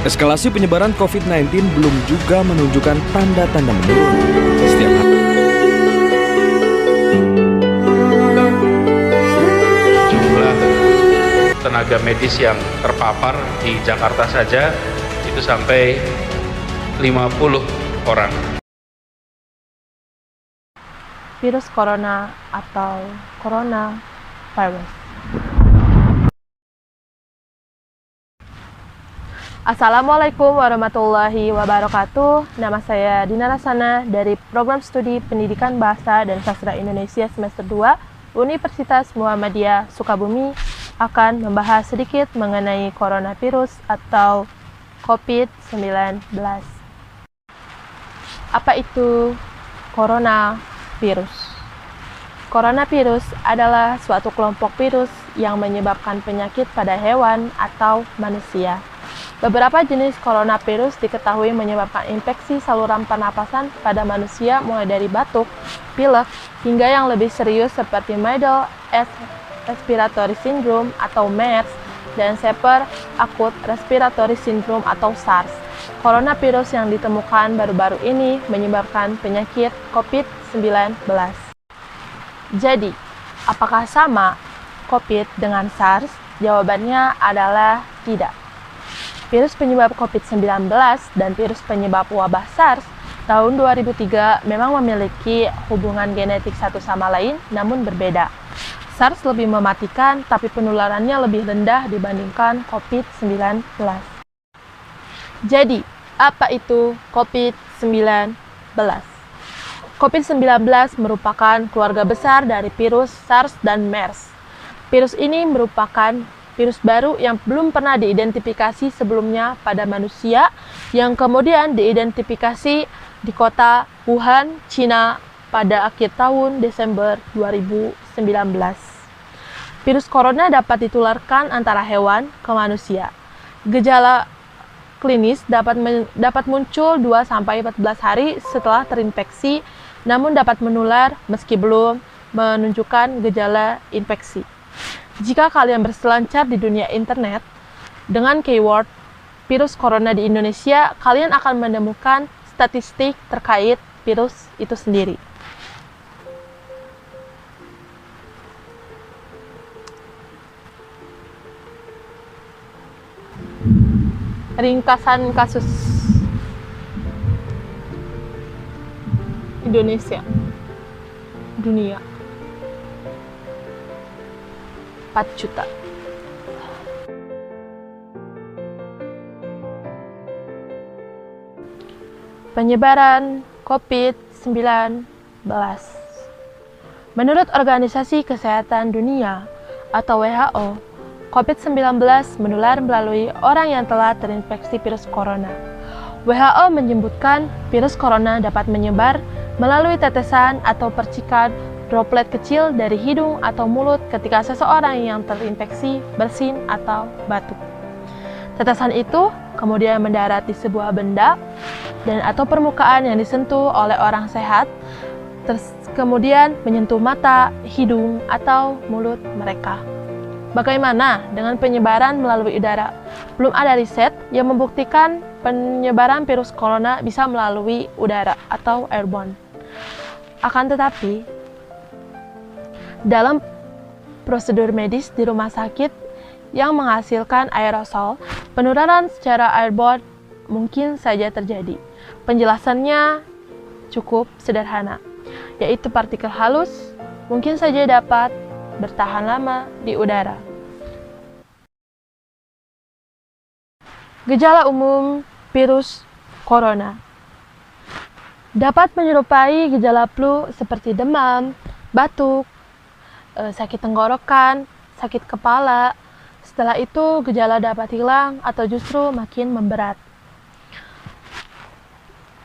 Eskalasi penyebaran COVID-19 belum juga menunjukkan tanda-tanda menurun. Setiap hari jumlah tenaga medis yang terpapar di Jakarta saja itu sampai 50 orang. Virus corona atau coronavirus. Assalamualaikum warahmatullahi wabarakatuh. Nama saya Dina Rasana dari Program Studi Pendidikan Bahasa dan Sastra Indonesia semester 2 Universitas Muhammadiyah Sukabumi akan membahas sedikit mengenai coronavirus atau COVID-19. Apa itu coronavirus? Coronavirus adalah suatu kelompok virus yang menyebabkan penyakit pada hewan atau manusia. Beberapa jenis coronavirus diketahui menyebabkan infeksi saluran pernapasan pada manusia mulai dari batuk, pilek, hingga yang lebih serius seperti Middle East Respiratory Syndrome atau MERS dan Severe Acute Respiratory Syndrome atau SARS. Coronavirus yang ditemukan baru-baru ini menyebabkan penyakit COVID-19. Jadi, apakah sama COVID dengan SARS? Jawabannya adalah tidak. Virus penyebab COVID-19 dan virus penyebab wabah SARS tahun 2003 memang memiliki hubungan genetik satu sama lain, namun berbeda. SARS lebih mematikan, tapi penularannya lebih rendah dibandingkan COVID-19. Jadi, apa itu COVID-19? COVID-19 merupakan keluarga besar dari virus SARS dan MERS. Virus ini merupakan virus baru yang belum pernah diidentifikasi sebelumnya pada manusia, yang kemudian diidentifikasi di kota Wuhan, Cina pada akhir tahun Desember 2019. Virus corona dapat ditularkan antara hewan ke manusia. Gejala klinis dapat muncul 2-14 hari setelah terinfeksi, namun dapat menular meski belum menunjukkan gejala infeksi. Jika kalian berselancar di dunia internet dengan keyword virus corona di Indonesia, kalian akan menemukan statistik terkait virus itu sendiri. Ringkasan kasus Indonesia, dunia. 4 juta. Penyebaran COVID-19. Menurut Organisasi Kesehatan Dunia atau WHO, COVID-19 menular melalui orang yang telah terinfeksi virus corona. WHO menyebutkan virus corona dapat menyebar melalui tetesan atau percikan droplet kecil dari hidung atau mulut ketika seseorang yang terinfeksi bersin atau batuk. Tetesan itu kemudian mendarat di sebuah benda dan atau permukaan yang disentuh oleh orang sehat, kemudian menyentuh mata, hidung, atau mulut mereka. Bagaimana dengan penyebaran melalui udara? Belum ada riset yang membuktikan penyebaran virus corona bisa melalui udara atau airborne. Akan tetapi, dalam prosedur medis di rumah sakit yang menghasilkan aerosol, penularan secara airborne mungkin saja terjadi. Penjelasannya cukup sederhana, yaitu partikel halus mungkin saja dapat bertahan lama di udara. Gejala umum virus corona dapat menyerupai gejala flu seperti demam, batuk, sakit tenggorokan, sakit kepala. Setelah itu gejala dapat hilang atau justru makin memberat.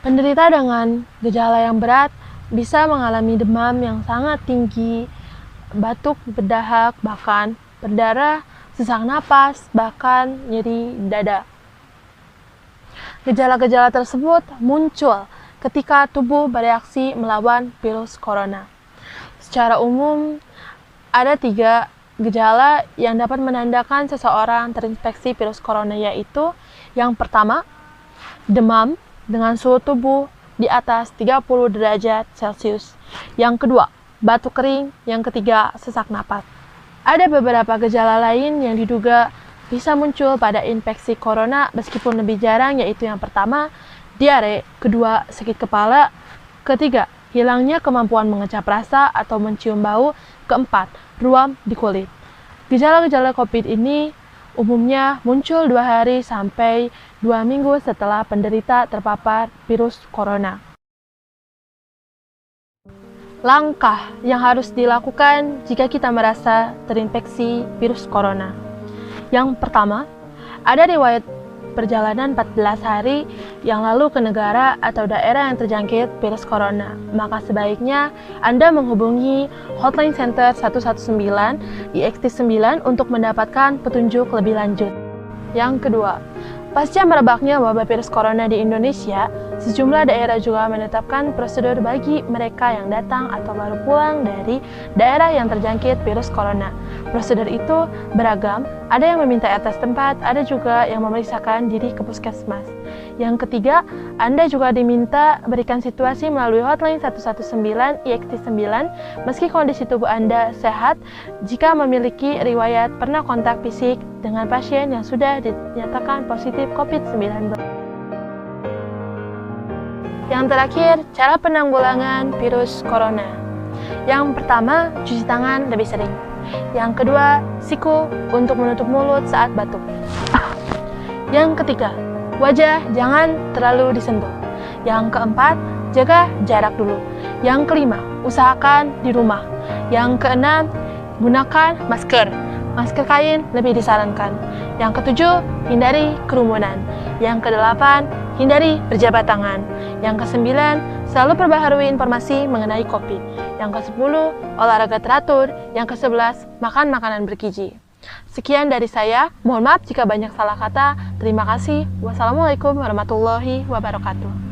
Penderita dengan gejala yang berat bisa mengalami demam yang sangat tinggi, batuk berdahak, bahkan berdarah, sesak napas, bahkan nyeri dada. Gejala-gejala tersebut muncul ketika tubuh bereaksi melawan virus corona. Secara umum, ada 3 gejala yang dapat menandakan seseorang terinfeksi virus corona yaitu yang pertama, demam dengan suhu tubuh di atas 30 derajat Celcius. Yang kedua, batuk kering. Yang ketiga, sesak napas. Ada beberapa gejala lain yang diduga bisa muncul pada infeksi corona meskipun lebih jarang, yaitu yang pertama, diare, kedua, sakit kepala, ketiga, hilangnya kemampuan mengecap rasa atau mencium bau, keempat, ruam di kulit. Gejala-gejala COVID ini umumnya muncul 2 hari sampai 2 minggu setelah penderita terpapar virus corona. Langkah yang harus dilakukan jika kita merasa terinfeksi virus corona. Yang pertama, ada riwayat perjalanan 14 hari yang lalu ke negara atau daerah yang terjangkit virus corona, maka sebaiknya Anda menghubungi Hotline Center 119 IXT9 untuk mendapatkan petunjuk lebih lanjut. Yang kedua, pasca merebaknya wabah virus corona di Indonesia, sejumlah daerah juga menetapkan prosedur bagi mereka yang datang atau baru pulang dari daerah yang terjangkit virus corona. Prosedur itu beragam, ada yang meminta atas tempat, ada juga yang memeriksakan diri ke puskesmas. Yang ketiga, Anda juga diminta berikan situasi melalui hotline 119 IXT9 meski kondisi tubuh Anda sehat jika memiliki riwayat pernah kontak fisik dengan pasien yang sudah dinyatakan positif COVID-19. Yang terakhir, cara penanggulangan virus corona. Yang pertama, cuci tangan lebih sering. Yang kedua, siku untuk menutup mulut saat batuk. Yang ketiga, wajah jangan terlalu disentuh. Yang keempat, jaga jarak dulu. Yang kelima, usahakan di rumah. Yang keenam, gunakan masker. Masker kain lebih disarankan. Yang ketujuh, hindari kerumunan. Yang kedelapan, hindari berjabat tangan. Yang kesembilan, selalu perbaharui informasi mengenai COVID. Yang ke-10, olahraga teratur. Yang ke-11, makan makanan bergizi. Sekian dari saya, mohon maaf jika banyak salah kata. Terima kasih. Wassalamualaikum warahmatullahi wabarakatuh.